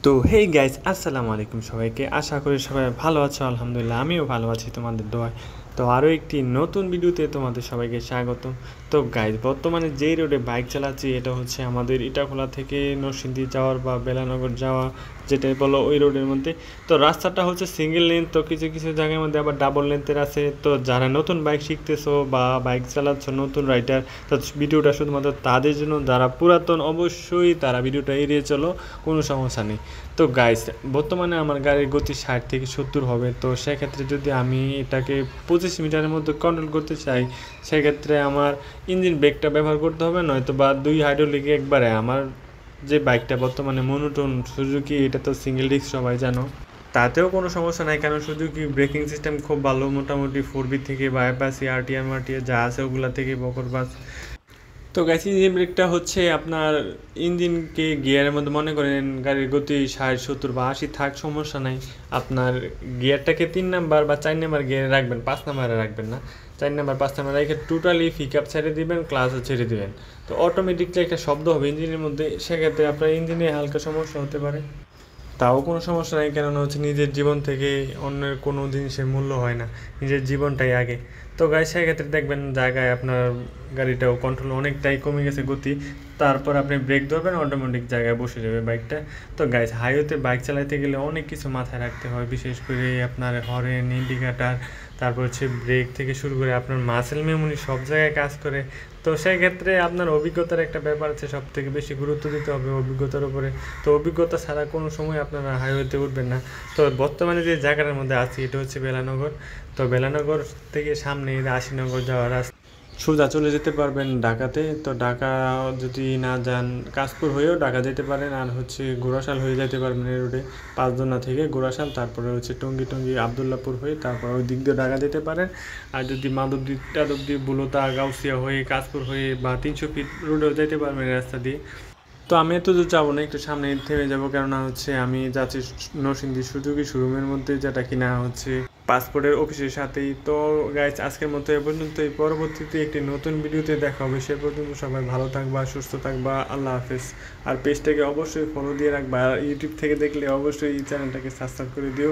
তো hey guys, আসসালামু আলাইকুম সবাইকে। আশা করি সবাই ভালো আছো। আলহামদুলিল্লাহ আমিও ভালো আছি তোমাদের দোয়ায়। তো আরও একটি নতুন ভিডিওতে তোমাদের সবাইকে স্বাগতম। তো গাইস, বর্তমানে যেই রোডে বাইক চালাচ্ছি এটা হচ্ছে আমাদের ইটাখোলা থেকে নরসিংদী যাওয়ার বা বেলানগর যাওয়া, যেটাই বলো ওই রোডের মধ্যে। তো রাস্তাটা হচ্ছে সিঙ্গেল লেন, তো কিছু কিছু জায়গার মধ্যে আবার ডাবল লেন্থের আছে। তো যারা নতুন বাইক শিখতেছো বা বাইক চালাচ্ছ, নতুন রাইডার, তো ভিডিওটা শুধুমাত্র তাদের জন্য। যারা পুরাতন অবশ্যই তারা ভিডিওটা এড়িয়ে চলো, কোনো সমস্যা নেই। তো গাইস, বর্তমানে আমার গাড়ির গতি 60 থেকে 70 হবে। তো সেক্ষেত্রে যদি আমি এটাকে 25 মিটারের মধ্যে কন্ট্রোল করতে চাই, সেক্ষেত্রে আমার ইঞ্জিন ব্রেকটা ব্যবহার করতে হবে, নয়তো বা 2 হাইড্রোলিকে একবারে। আমার যে বাইকটা বর্তমানে মনোটোন সুজুকি, এটা তো সিঙ্গেল ডিস্ক সবাই জানো, তাতেও কোনো সমস্যা নাই, কারণ সুজুকি ব্রেকিং সিস্টেম খুব ভালো। মোটামুটি 4B থেকে বা অ্যাপাচি আরটিআর মারটিআর যা আছে ওগুলা থেকে বকর বাস। তো গাইস, ইঞ্জিন ব্রেকটা হচ্ছে আপনার ইঞ্জিনকে গিয়ারের মধ্যে, মনে করেন গাড়ির গতি 60, 70 বা 80 থাক, সমস্যা নাই। আপনার গিয়ারটাকে 3 নাম্বার বা 4 নাম্বার গিয়ারে রাখবেন, 5 নাম্বারে রাখবেন না। 4 নাম্বার 5 নাম্বার রেখে টোটালি পিক আপ ছেড়ে দিবেন, ক্লাসও ছেড়ে দিবেন। তো অটোমেটিকলি একটা শব্দ হবে ইঞ্জিনের মধ্যে, সেক্ষেত্রে আপনার ইঞ্জিনে হালকা সমস্যা হতে পারে। তাও কোনো সমস্যা নাই, কেননা হচ্ছে নিজের জীবন থেকে অন্যের কোনো জিনিসের মূল্য হয় না, নিজের জীবনটাই আগে। তো গাড়ি সেক্ষেত্রে দেখবেন জায়গায় আপনার গাড়িটাও কন্ট্রোল অনেকটাই কমে গেছে গতি, তারপর আপনি ব্রেক ধরবেন, অটোমেটিক জায়গায় বসে যাবে বাইকটা। তো গাইস, হাইওয়েতে বাইক চালাতে গেলে অনেক কিছু মাথায় রাখতে হয়, বিশেষ করে আপনার হর্ন, ইন্ডিকেটার, তারপর হচ্ছে ব্রেক থেকে শুরু করে আপনার মাসেল মেমোরি সব জায়গায় কাজ করে। তো সেক্ষেত্রে আপনার অভিজ্ঞতার একটা ব্যাপার আছে, সব থেকে বেশি গুরুত্ব দিতে হবে অভিজ্ঞতার উপরে। তো অভিজ্ঞতা ছাড়া কোনো সময় আপনারা হাইওয়েতে উঠবেন না। তো বর্তমানে যে জায়গাটার মধ্যে আছি এটা হচ্ছে বেলানগর। তো বেলানগর থেকে সামনে আশিনগর যাওয়ার রাস্তা, সোজা চলে যেতে পারবেন ঢাকাতে। তো ঢাকা যদি না যান, কাশপুর হয়েও ঢাকা যেতে পারেন, আর হচ্ছে গোরাশাল হয়ে যেতে পারবেন এই রোডে। পাঁচদোনা থেকে গোরাশাল, তারপরে হচ্ছে টঙ্গী টঙ্গী আবদুল্লাপুর হয়ে তারপর ওই দিক দিয়ে ঢাকা যেতে পারেন। আর যদি মাধবদী টাধবদী বুলতা গাউসিয়া হয়ে কাশপুর হয়ে বা 300 ফিট রোডেও যেতে পারবেন এই রাস্তা দিয়ে। তো আমি এত দূর যাবো না, একটু সামনে থেমে যাবো, কেননা হচ্ছে আমি যাচ্ছি নরসিংদী সুজুকি শোরুমের মধ্যে, যেটা কিনা হচ্ছে পাসপোর্টের অফিসের সাথেই। তো গাইজ, আজকের মতো এ পর্যন্ত। এই পরবর্তীতে একটি নতুন ভিডিওতে দেখা হবে। সে পর্যন্ত সবাই ভালো থাকবা, সুস্থ থাকবা, আল্লাহ হাফেজ। আর পেজটাকে অবশ্যই ফলো দিয়ে রাখবা, আর ইউটিউব থেকে দেখলে অবশ্যই এই চ্যানেলটাকে সাবস্ক্রাইব করে দিও।